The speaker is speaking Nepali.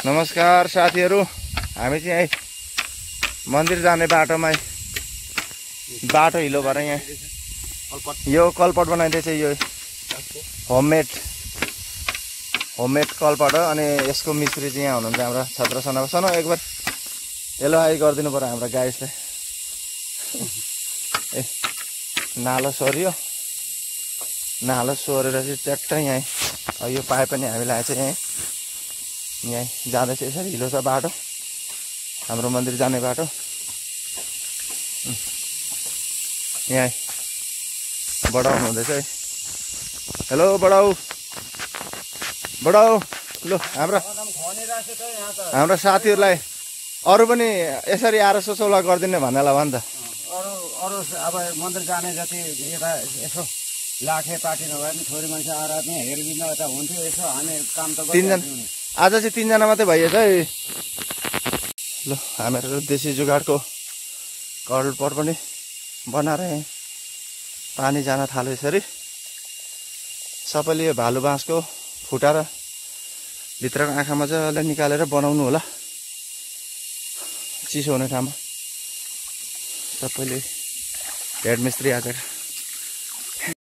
नमस्कार साथीहरु, हामी चाहिँ यही मन्दिर जाने बाटोमा बाटो हिलो भएर यहाँ यो कलपट बनाइदैछ। यो होममेड कलपट हो अनि यसको मिस्त्री चाहिँ यहाँ हुनुहुन्छ हाम्रो छत्र सना एक बार हेलो हाई गरिदिनु पर्यो हाम्रो गाइसले। ए नालो सोरियो, नालो सोरेर चाहिँ ट्याक्क यहाँ यो पाइप पनि हामीलाई आएछ। यहाँ जाँदैछ यसरी हिलो छ बाटो, हाम्रो मन्दिर जाने बाटो। यहाँ बडाउ हुँदैछ है। हेलो बडाउ ल हाम्रो साथीहरूलाई अरू पनि यसरी आएर सोसौला गरिदिने भन्नेला भयो नि त। अरू अब मन्दिर जाने जति यता यसो लाखे पार्टी नभए पनि छोरी मान्छे आएर पनि हेरिदिनु यता हुन्थ्यो। यसो हामी काम त तीनजना आज चाहिँ तीनजना मात्रै भइएछ है। ल हामीहरू देशी जुगाडको कलपट पनि बनाएर पानी जान थाल्यो। यसरी सबैले यो भालु बाँसको फुटाएर भित्रको आँखा मजाले निकालेर बनाउनु होला, चिसो हुने ठाउँमा। सबैले हेड मिस्त्री आज